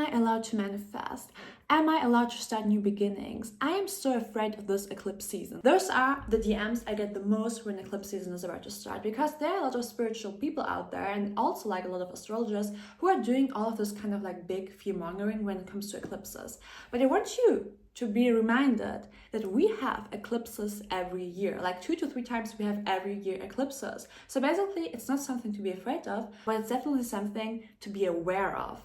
I allowed to manifest? Am I allowed to start new beginnings? I am so afraid of this eclipse season. Those are the DMs I get the most when eclipse season is about to start, because there are a lot of spiritual people out there, and also like a lot of astrologers who are doing all of this kind of like big fear-mongering when it comes to eclipses. But I want you to be reminded that we have eclipses every year, like 2 to 3 times we have every year eclipses. So basically it's not something to be afraid of, but it's definitely something to be aware of,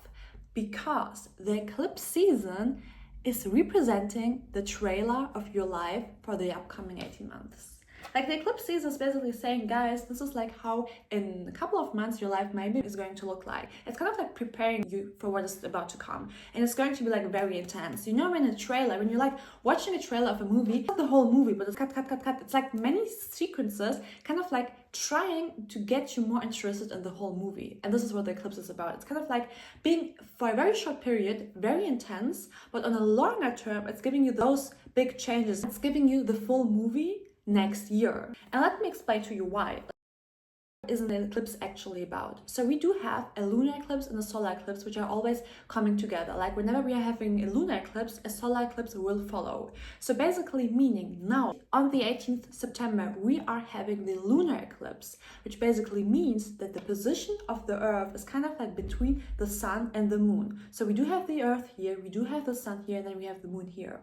because the eclipse season is representing the trailer of your life for the upcoming 18 months. Like the eclipse season is basically saying, guys, this is like how in a couple of months your life maybe is going to look like. It's kind of like preparing you for what is about to come. And it's going to be like very intense. You know, when a trailer, when you're like watching a trailer of a movie, not the whole movie, but it's cut. It's like many sequences kind of like trying to get you more interested in the whole movie. And this is what the eclipse is about. It's kind of like being, for a very short period, very intense, but on a longer term, it's giving you those big changes. It's giving you the full movie next year. And let me explain to you why. What is an eclipse actually about? So we do have a lunar eclipse and a solar eclipse, which are always coming together. Like whenever we are having a lunar eclipse, a solar eclipse will follow. So basically meaning now on the 18th September, we are having the lunar eclipse, which basically means that the position of the earth is kind of like between the sun and the moon. So we do have the earth here, we do have the sun here, and then we have the moon here.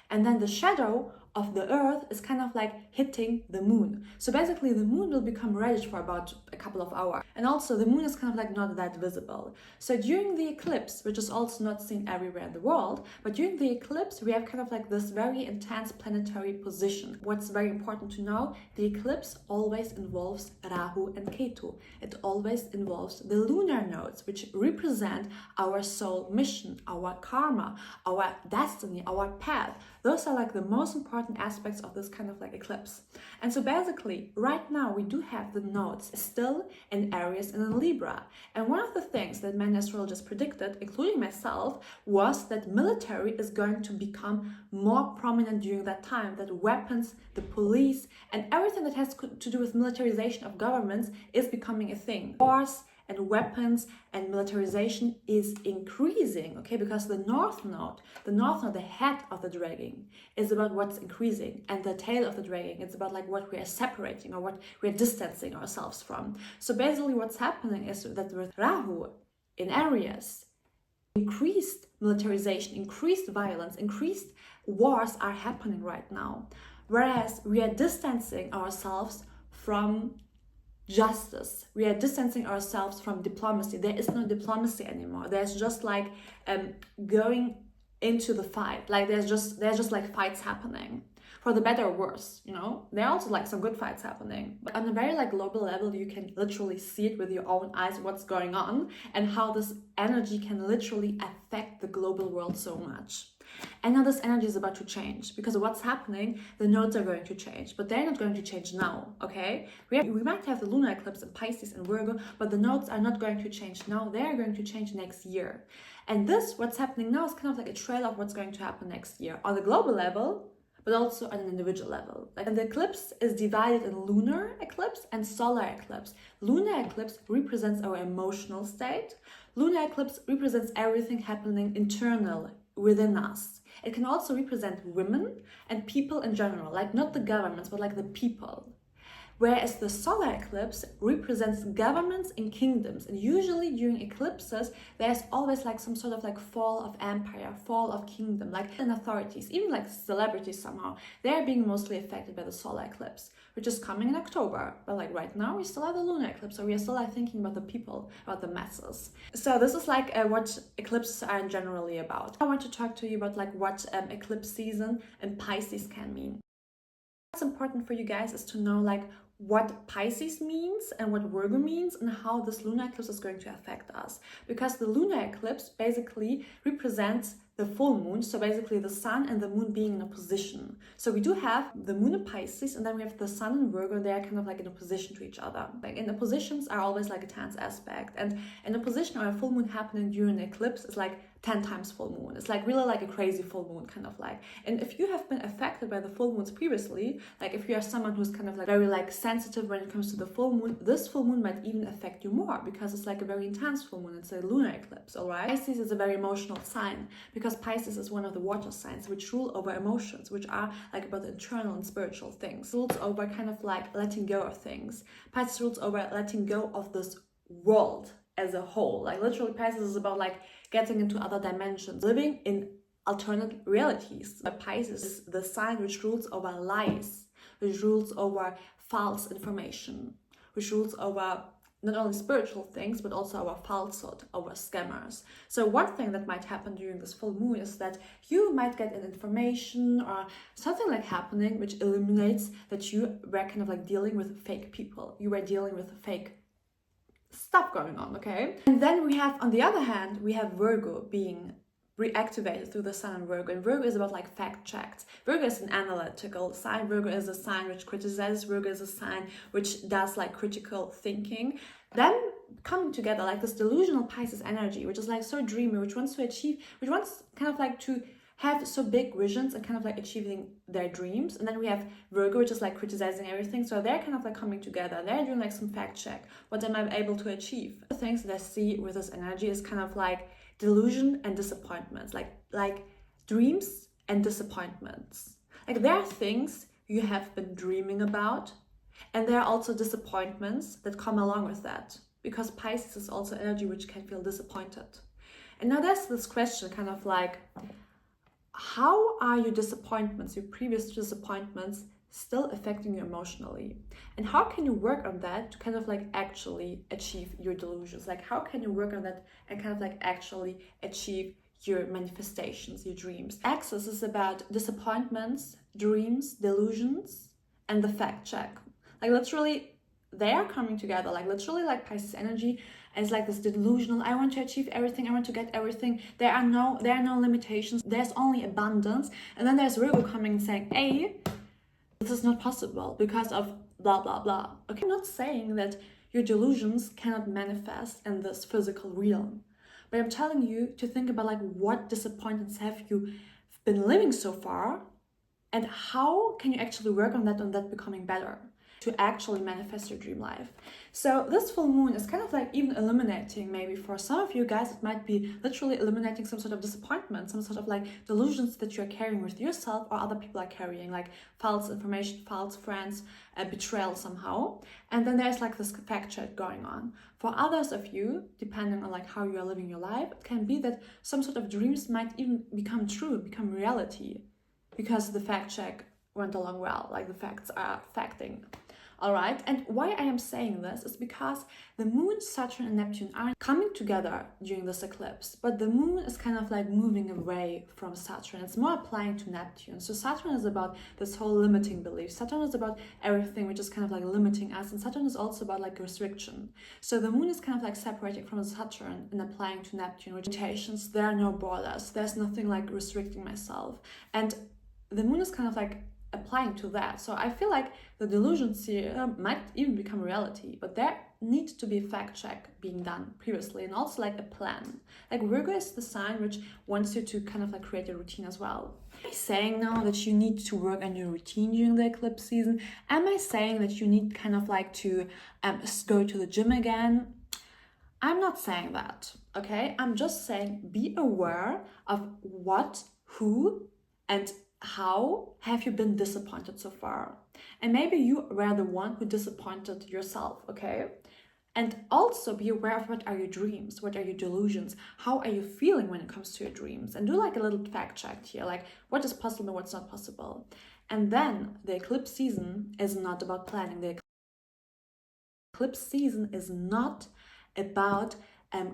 And then the shadow of the earth is kind of like hitting the moon. So basically the moon will become reddish for about a couple of hours. And also the moon is kind of like not that visible. So during the eclipse, which is also not seen everywhere in the world, but during the eclipse, we have kind of like this very intense planetary position. What's very important to know, the eclipse always involves Rahu and Ketu. It always involves the lunar nodes, which represent our soul mission, our karma, our destiny, our path. Those are like the most important aspects of this kind of like eclipse. And so basically right now we do have the nodes still in Aries and in Libra. And one of the things that many astrologers predicted, including myself, was that military is going to become more prominent during that time, that weapons, the police, and everything that has to do with militarization of governments is becoming a thing. Wars and weapons and militarization is increasing, okay? Because the north node, the head of the dragon, is about what's increasing, and the tail of the dragon, it's about like what we are separating or what we are distancing ourselves from. So basically what's happening is that with Rahu in Aries, increased militarization, increased violence, increased wars are happening right now. Whereas we are distancing ourselves from justice. We are distancing ourselves from diplomacy. There is no diplomacy anymore. There's just like going into the fight. Like there's just like fights happening, for the better or worse, you know. There are also like some good fights happening, but on a very like global level, you can literally see it with your own eyes what's going on and how this energy can literally affect the global world so much. And now this energy is about to change, because what's happening, the nodes are going to change, but they're not going to change now, okay? We might have the lunar eclipse in Pisces and Virgo, but the nodes are not going to change now. They're going to change next year. And this, what's happening now, is kind of like a trail of what's going to happen next year on the global level, but also on an individual level. And the eclipse is divided in lunar eclipse and solar eclipse. Lunar eclipse represents our emotional state. Lunar eclipse represents everything happening internal within us. It can also represent women and people in general, like not the governments, but like the people. Whereas the solar eclipse represents governments and kingdoms. And usually during eclipses, there's always like some sort of like fall of empire, fall of kingdom, like in authorities, even like celebrities somehow. They're being mostly affected by the solar eclipse, which is coming in October. But like right now, we still have the lunar eclipse, so we are still like thinking about the people, about the masses. So this is like what eclipses are generally about. I want to talk to you about like what eclipse season in Pisces can mean. What's important for you guys is to know like what Pisces means and what Virgo means and how this lunar eclipse is going to affect us. Because the lunar eclipse basically represents the full moon, so basically the sun and the moon being in opposition. So we do have the moon in Pisces, and then we have the sun in Virgo. They are kind of like in opposition to each other. Like in oppositions are always like a tense aspect, and in opposition or a full moon happening during an eclipse is like 10 times full moon. It's like really like a crazy full moon kind of like. And if you have been affected by the full moons previously, like if you are someone who's kind of like very like sensitive when it comes to the full moon, this full moon might even affect you more because it's like a very intense full moon. It's a lunar eclipse, all right? Pisces is a very emotional sign because Pisces is one of the water signs which rule over emotions, which are like about the internal and spiritual things. It rules over kind of like letting go of things. Pisces rules over letting go of this world as a whole. Like literally Pisces is about like getting into other dimensions, living in alternate realities. But Pisces is the sign which rules over lies, which rules over false information, which rules over not only spiritual things, but also over falsehood, over scammers. So one thing that might happen during this full moon is that you might get an information or something like happening which illuminates that you were kind of like dealing with fake people. You were dealing with fake stuff going on, okay? And then we have, on the other hand, we have Virgo being reactivated through the sun in Virgo, and Virgo is about like fact checks. Virgo is an analytical sign. Virgo is a sign which criticizes. Virgo is a sign which does like critical thinking. Then coming together like this delusional Pisces energy, which is like so dreamy, which wants to achieve, which wants kind of like to have so big visions and kind of like achieving their dreams. And then we have Virgo, which is like criticizing everything. So they're kind of like coming together. They're doing like some fact check. What am I able to achieve? The things that I see with this energy is kind of like delusion and disappointments, like dreams and disappointments. Like there are things you have been dreaming about, and there are also disappointments that come along with that, because Pisces is also energy which can feel disappointed. And now there's this question kind of like, how are your disappointments, your previous disappointments, still affecting you emotionally? And how can you work on that to kind of like actually achieve your delusions? Like how can you work on that and kind of like actually achieve your manifestations, your dreams? Axis is about disappointments, dreams, delusions, and the fact check. Like literally they are coming together, like literally like Pisces energy is like this delusional, I want to achieve everything, I want to get everything, there are no limitations, there's only abundance. And then there's Virgo coming and saying, hey, this is not possible because of blah blah blah. Okay, I'm not saying that your delusions cannot manifest in this physical realm, but I'm telling you to think about like what disappointments have you been living so far, and how can you actually work on that becoming better to actually manifest your dream life. So this full moon is kind of like even eliminating, maybe for some of you guys, it might be literally eliminating some sort of disappointment, some sort of like delusions that you're carrying with yourself or other people are carrying, like false information, false friends, betrayal somehow. And then there's like this fact check going on. For others of you, depending on like how you are living your life, it can be that some sort of dreams might even become true, become reality, because the fact check went along well, like the facts are facting. All right, and why I am saying this is because the moon, Saturn and Neptune are coming together during this eclipse, but the moon is kind of like moving away from Saturn. It's more applying to Neptune. So Saturn is about this whole limiting belief. Saturn is about everything which is kind of like limiting us, and Saturn is also about like restriction. So the moon is kind of like separating from Saturn and applying to Neptune, which limitations, there are no borders, there's nothing like restricting myself. And the moon is kind of like applying to that. So I feel like the delusions here might even become reality, but there needs to be a fact check being done previously, and also like a plan. Like Virgo is the sign which wants you to kind of like create a routine as well. Am I saying now that you need to work on your routine during the eclipse season? Am I saying that you need kind of like to go to the gym again? I'm not saying that, okay? I'm just saying be aware of what, who, and how have you been disappointed so far? And maybe you were the one who disappointed yourself, okay? And also be aware of what are your dreams, what are your delusions, how are you feeling when it comes to your dreams, and do like a little fact check here, like what is possible and what's not possible. And then the eclipse season is not about planning. The eclipse season is not about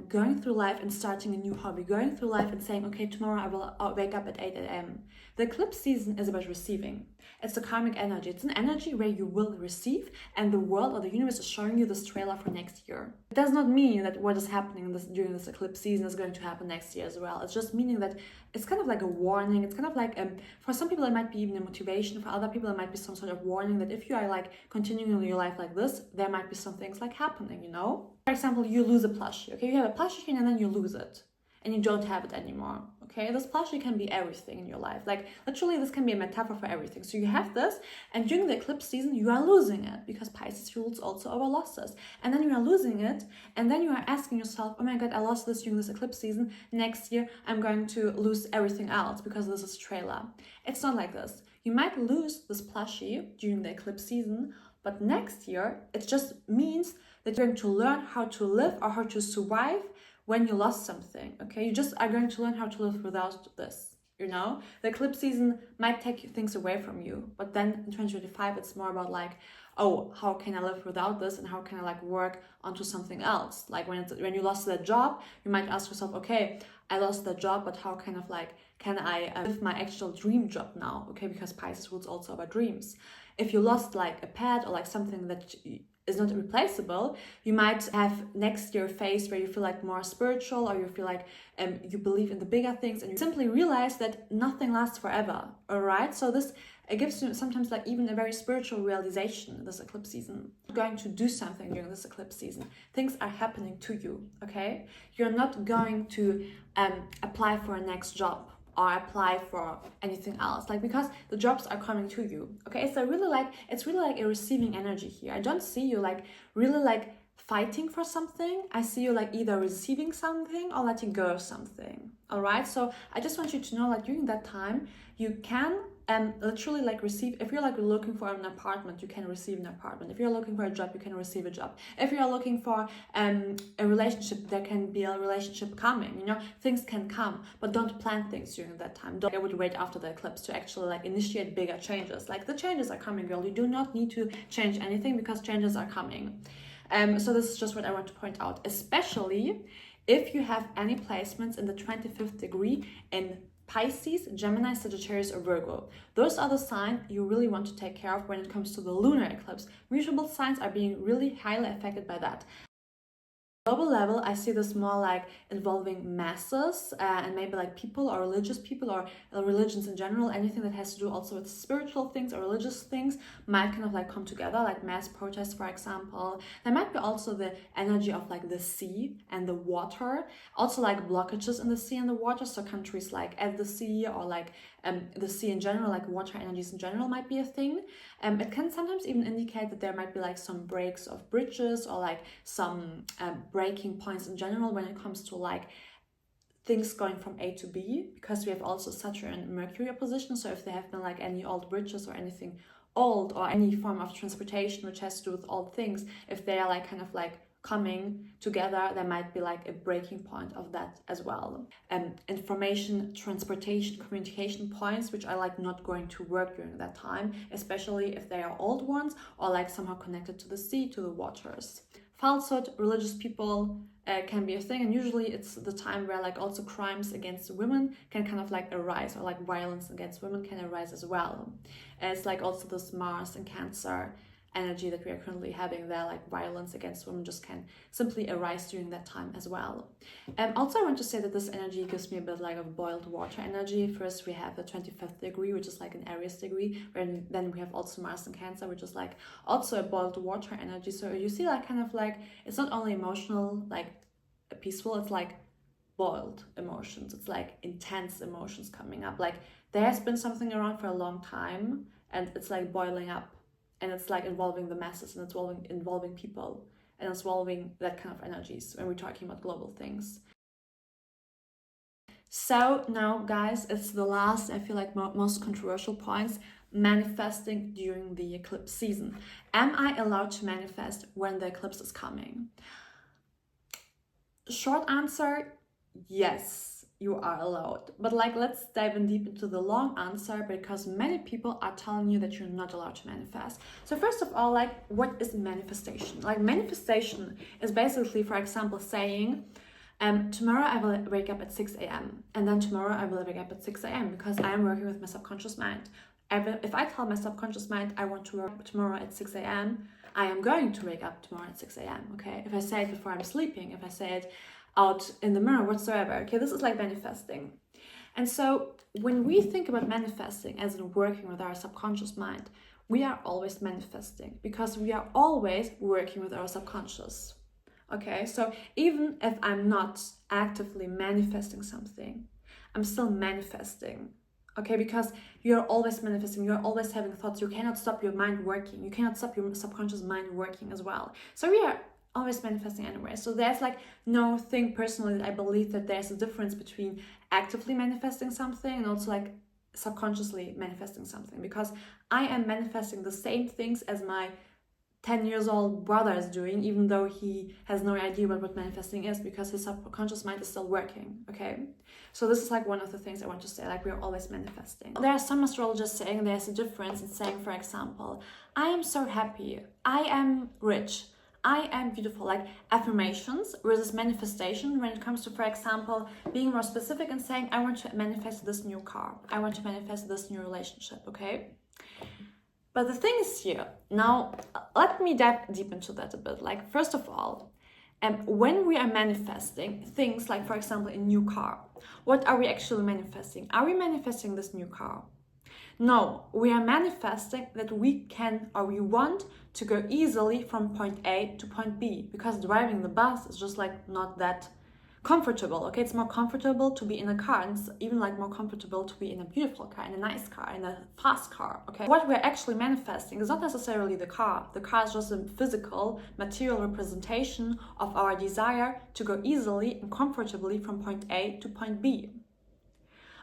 going through life and starting a new hobby, going through life and saying, okay, tomorrow I will wake up at 8 a.m. The eclipse season is about receiving. It's a karmic energy. It's an energy where you will receive, and the world or the universe is showing you this trailer for next year. It does not mean that what is happening during this eclipse season is going to happen next year as well. It's just meaning that it's kind of like a warning. It's kind of like, for some people it might be even a motivation. For other people it might be some sort of warning that if you are like continuing your life like this, there might be some things like happening, you know? For example, you lose a plushie, okay? You have a plushie and then you lose it. and you don't have it anymore. Okay, this plushie can be everything in your life. Like literally, this can be a metaphor for everything. So you have this, and during the eclipse season, you are losing it because Pisces rules also over losses. And then you are losing it, and then you are asking yourself, oh my God, I lost this during this eclipse season. Next year, I'm going to lose everything else because this is trailer. It's not like this. You might lose this plushie during the eclipse season, but next year, it just means that you're going to learn how to live or how to survive when you lost something, okay? You just are going to learn how to live without this, you know? The eclipse season might take things away from you, but then in 2025, it's more about like, oh, how can I live without this, and how can I like work onto something else? Like when you lost that job, you might ask yourself, okay, I lost that job, but how kind of like can I live my actual dream job now? Okay, because Pisces rules also about dreams. If you lost like a pet or like something that is not replaceable, you might have next year a phase where you feel like more spiritual, or you feel like you believe in the bigger things, and you simply realize that nothing lasts forever. All right, so this it gives you sometimes like even a very spiritual realization this eclipse season. You're going to do something during this eclipse season. Things are happening to you, okay? You're not going to apply for a next job or apply for anything else, like because the jobs are coming to you, okay? So it's really like a receiving energy here. I don't see you like really like fighting for something. I see you like either receiving something or letting go of something. All right, so I just want you to know like during that time you can literally like receive. If you're like looking for an apartment, you can receive an apartment. If you're looking for a job, you can receive a job. If you're looking for a relationship, there can be a relationship coming, you know, things can come, but don't plan things during that time. I would wait after the eclipse to actually like initiate bigger changes. Like the changes are coming, girl. You do not need to change anything because changes are coming. So this is just what I want to point out, especially if you have any placements in the 25th degree in Pisces, Gemini, Sagittarius, or Virgo. Those are the signs you really want to take care of when it comes to the lunar eclipse. Mutable signs are being really highly affected by that. Global level, I see this more like involving masses and maybe like people or religious people or religions in general. Anything that has to do also with spiritual things or religious things might kind of like come together, like mass protests, for example. There might be also the energy of like the sea and the water, also like blockages in the sea and the water. So countries like at the sea or like the sea in general, like water energies in general might be a thing. It can sometimes even indicate that there might be like some breaks of bridges or like some breaking points in general when it comes to like things going from A to B, because we have also Saturn and Mercury opposition. So if there have been like any old bridges or anything old or any form of transportation which has to do with old things, if they are like kind of like coming together, there might be like a breaking point of that as well. Information, transportation, communication points which are like not going to work during that time, especially if they are old ones or like somehow connected to the sea, to the waters. Falsehood, religious people can be a thing, and usually it's the time where like also crimes against women can kind of like arise, or like violence against women can arise as well. It's like also this Mars and Cancer energy that we are currently having there, like violence against women just can simply arise during that time as well. Also I want to say that this energy gives me a bit like of boiled water energy. First we have the 25th degree, which is like an Aries degree, and then we have also Mars and Cancer, which is like also a boiled water energy. So you see like kind of like it's not only emotional, like peaceful, it's like boiled emotions. It's like intense emotions coming up, like there has been something around for a long time and it's like boiling up. And it's like involving the masses, and it's involving people, and it's involving that kind of energies when we're talking about global things. So now, guys, it's the last, I feel like, most controversial points: manifesting during the eclipse season. Am I allowed to manifest when the eclipse is coming? Short answer, yes. You are allowed. But like, let's dive in deep into the long answer, because many people are telling you that you're not allowed to manifest. So first of all, like, what is manifestation? Like, manifestation is basically, for example, saying, tomorrow I will wake up at 6 a.m. and then tomorrow I will wake up at 6 a.m. because I am working with my subconscious mind. If I tell my subconscious mind I want to work tomorrow at 6 a.m., I am going to wake up tomorrow at 6 a.m. Okay, if I say it before I'm sleeping, if I say it out in the mirror, whatsoever, okay, this is like manifesting. And so when we think about manifesting as in working with our subconscious mind, we are always manifesting because we are always working with our subconscious. Okay, so even if I'm not actively manifesting something, I'm still manifesting. Okay, because you're always manifesting, you're always having thoughts. You cannot stop your mind working. You cannot stop your subconscious mind working as well. So we are always manifesting anyway. So there's like no thing personally that I believe that there's a difference between actively manifesting something and also like subconsciously manifesting something, because I am manifesting the same things as my 10 years old brother is doing, even though he has no idea about what manifesting is, because his subconscious mind is still working. Okay, so this is like one of the things I want to say, like we're always manifesting. There are some astrologers saying there's a difference in saying, for example, I am so happy, I am rich, I am beautiful, like affirmations versus manifestation when it comes to, for example, being more specific and saying, I want to manifest this new car, I want to manifest this new relationship. Okay, but the thing is here, now let me dive deep into that a bit. Like, first of all, when we are manifesting things like, for example, a new car, what are we actually manifesting? Are we manifesting this new car? No, we are manifesting that we can or we want to go easily from point A to point B, because driving the bus is just like not that comfortable. Okay, it's more comfortable to be in a car, and it's even like more comfortable to be in a beautiful car, in a nice car, in a fast car. Okay, what we're actually manifesting is not necessarily the car. The car is just a physical, material representation of our desire to go easily and comfortably from point A to point B.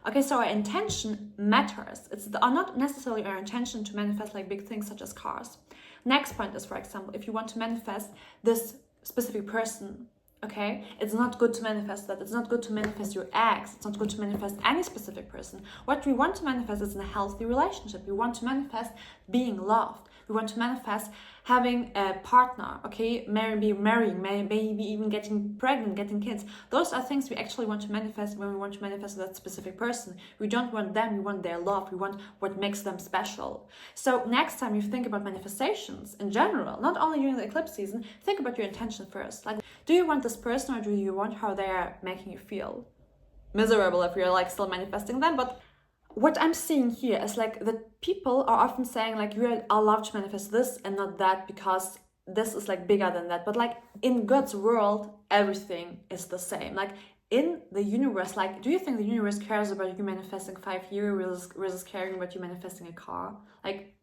Okay, so our intention matters. It's not necessarily our intention to manifest like big things such as cars. Next point is, for example, if you want to manifest this specific person, okay, it's not good to manifest that. It's not good to manifest your ex. It's not good to manifest any specific person. What we want to manifest is in a healthy relationship. We want to manifest being loved. We want to manifest having a partner, okay, maybe marrying, maybe even getting pregnant, getting kids. Those are things we actually want to manifest when we want to manifest that specific person. We don't want them, we want their love, we want what makes them special. So next time you think about manifestations in general, not only during the eclipse season, think about your intention first. Like, do you want this person, or do you want how they are making you feel? Miserable if you're like still manifesting them, but what I'm seeing here is like that people are often saying like you are allowed to manifest this and not that because this is like bigger than that. But like in God's world, everything is the same. Like in the universe, like do you think the universe cares about you manifesting 5 years versus caring about you manifesting a car? Like,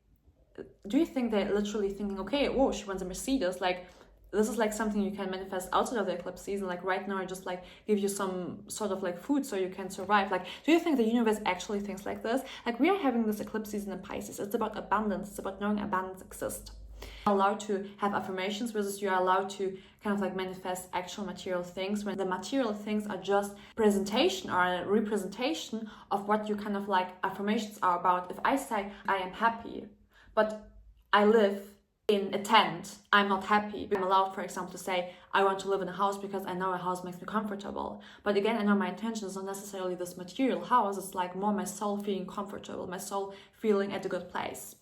do you think they're literally thinking, okay, whoa, she wants a Mercedes, like this is like something you can manifest outside of the eclipse season. Like right now, I just like give you some sort of like food so you can survive. Like, do you think the universe actually thinks like this? Like we are having this eclipse season in Pisces. It's about abundance. It's about knowing abundance exists. You're allowed to have affirmations versus you're allowed to kind of like manifest actual material things, when the material things are just presentation or a representation of what you kind of like affirmations are about. If I say I am happy, but I live in a tent, I'm not happy. I'm allowed, for example, to say I want to live in a house because I know a house makes me comfortable. But again, I know my intention is not necessarily this material house. It's like more my soul feeling comfortable, my soul feeling at a good place.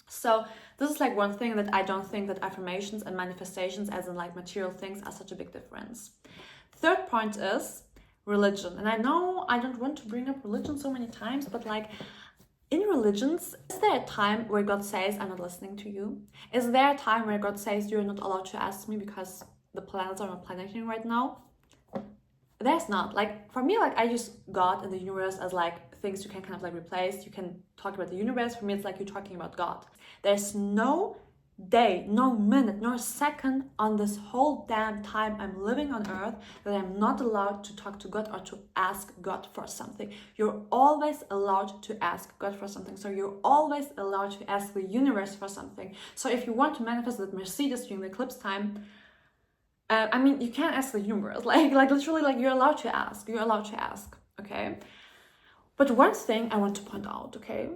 So this is like one thing that I don't think that affirmations and manifestations as in like material things are such a big difference. Third point is religion. And I know I don't want to bring up religion so many times, but like in religions, is there a time where God says, I'm not listening to you? Is there a time where God says, you're not allowed to ask me because the planets are not planeting right now? There's not. Like, for me, like, I use God and the universe as, like, things you can kind of, like, replace. You can talk about the universe. For me, it's like you're talking about God. There's no day, no minute, no second on this whole damn time I'm living on earth that I'm not allowed to talk to God or to ask God for something. You're always allowed to ask God for something. So you're always allowed to ask the universe for something. So if you want to manifest that Mercedes during the eclipse time, I mean, you can't ask the universe. Like literally, like you're allowed to ask. You're allowed to ask, okay? But one thing I want to point out, okay?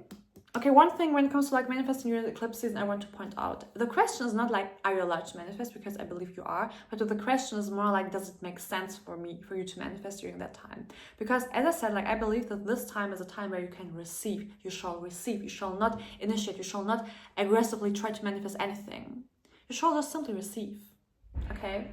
Okay, one thing when it comes to like manifesting during the eclipse season, I want to point out. The question is not like, are you allowed to manifest? Because I believe you are. But the question is more like, does it make sense for you to manifest during that time? Because as I said, like I believe that this time is a time where you can receive. You shall receive. You shall not initiate. You shall not aggressively try to manifest anything. You shall just simply receive, okay?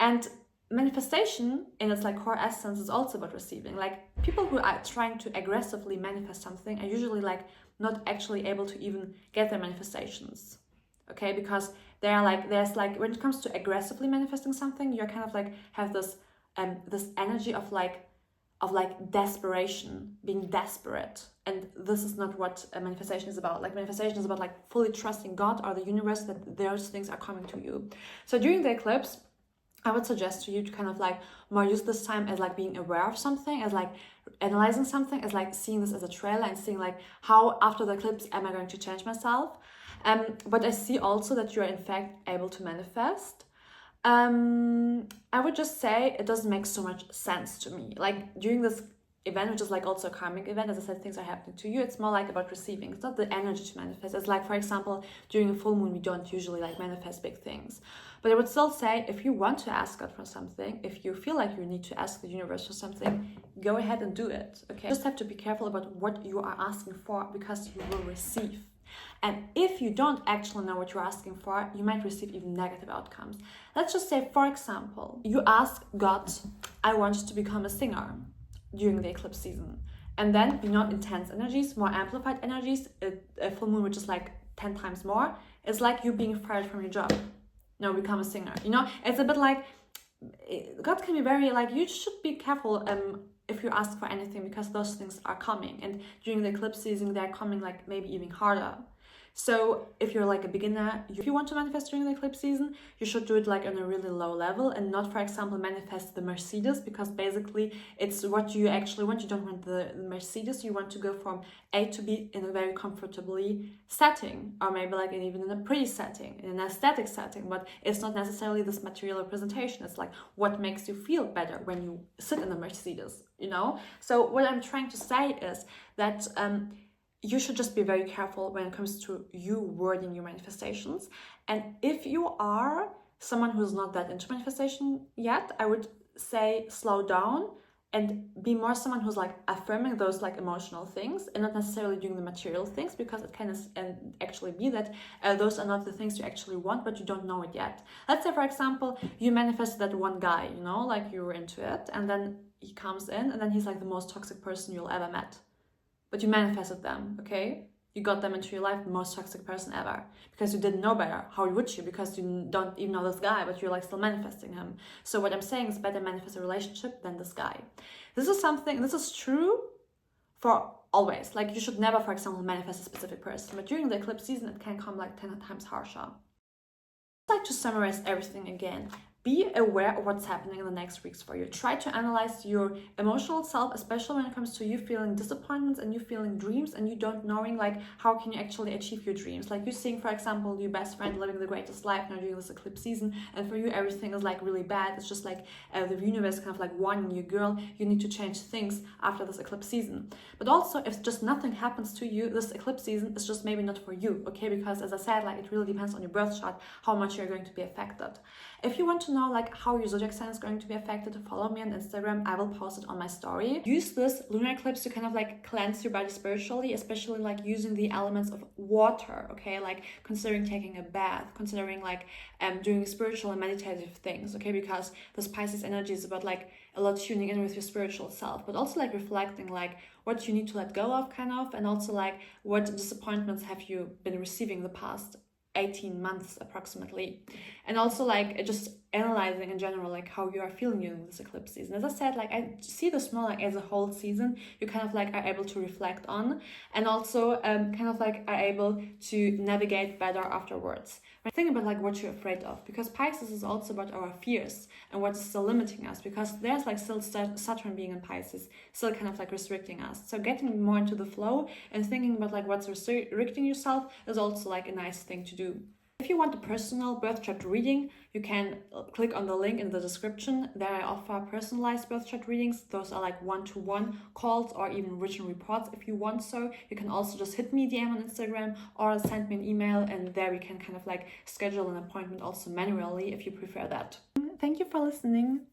And manifestation in its like core essence is also about receiving. Like people who are trying to aggressively manifest something are usually like not actually able to even get their manifestations. okay? Because there's like, when it comes to aggressively manifesting something, you're kind of like have this this energy of desperation, being desperate. And this is not what a manifestation is about. Like, manifestation is about like fully trusting God or the universe that those things are coming to you. So during the eclipse, I would suggest to you to kind of like more use this time as like being aware of something, as like analyzing something, as like seeing this as a trailer and seeing like how after the eclipse am I going to change myself. But I see also that you're in fact able to manifest. I would just say it doesn't make so much sense to me. Like during this event, which is like also a karmic event, as I said, things are happening to you. It's more like about receiving. It's not the energy to manifest. It's like, for example, during a full moon, we don't usually like manifest big things. But I would still say, if you want to ask God for something, if you feel like you need to ask the universe for something, go ahead and do it. Okay, you just have to be careful about what you are asking for, because you will receive. And if you don't actually know what you're asking for, you might receive even negative outcomes. Let's just say, for example, you ask God, I want to become a singer during the eclipse season. And then, intense energies, more amplified energies, a full moon, which is like 10 times more, it's like you being fired from your job. No, become a singer. It's a bit like, God can be very, like, you should be careful if you ask for anything, because those things are coming. And during the eclipse season, they're coming like maybe even harder. So if you're like a beginner, if you want to manifest during the eclipse season, you should do it like on a really low level and not, for example, manifest the Mercedes, because basically it's what you actually want. You don't want the Mercedes. You want to go from A to B in a very comfortably setting, or maybe like even in a pretty setting, in an aesthetic setting. But it's not necessarily this material representation. It's like what makes you feel better when you sit in a Mercedes, So what I'm trying to say is that you should just be very careful when it comes to you wording your manifestations. And if you are someone who's not that into manifestation yet, I would say slow down and be more someone who's like affirming those like emotional things and not necessarily doing the material things, because it can actually be that those are not the things you actually want, but you don't know it yet. Let's say, for example, you manifested that one guy, like you were into it, and then he comes in and then he's like the most toxic person you'll ever met. But you manifested them, okay? You got them into your life, the most toxic person ever. Because you didn't know better. How would you? Because you don't even know this guy, but you're like still manifesting him. So what I'm saying is better manifest a relationship than this guy. This is true for always. Like, you should never, for example, manifest a specific person. But during the eclipse season, it can come like 10 times harsher. I'd like to summarize everything again. Be aware of what's happening in the next weeks for you. Try to analyze your emotional self, especially when it comes to you feeling disappointments and you feeling dreams and you don't knowing like how can you actually achieve your dreams. Like, you seeing, for example, your best friend living the greatest life now during this eclipse season, and for you everything is like really bad. It's just like the universe kind of like warning you, girl, you need to change things after this eclipse season. But also, if just nothing happens to you this eclipse season, it's just maybe not for you, okay? Because as I said, like, it really depends on your birth chart how much you're going to be affected. If you want to know like how your zodiac sign is going to be affected, follow me on Instagram. I will post it on my story. Use this lunar eclipse to kind of like cleanse your body spiritually, especially like using the elements of water, okay? Like considering taking a bath, considering like doing spiritual and meditative things, okay? Because this Pisces energy is about like a lot tuning in with your spiritual self, but also like reflecting like what you need to let go of kind of, and also like what disappointments have you been receiving the past 18 months approximately. And also like just analyzing in general like how you are feeling during this eclipse season. As I said, like I see this more like as a whole season you kind of like are able to reflect on, and also kind of like are able to navigate better afterwards. Think about like what you're afraid of, because Pisces is also about our fears and what's still limiting us, because there's like still Saturn being in Pisces still kind of like restricting us. So getting more into the flow and thinking about like what's restricting yourself is also like a nice thing to do. If you want a personal birth chart reading, you can click on the link in the description. There I offer personalized birth chart readings. Those are like one-to-one calls or even written reports if you want. So you can also just hit me DM on Instagram or send me an email, and there we can kind of like schedule an appointment also manually if you prefer that. Thank you for listening.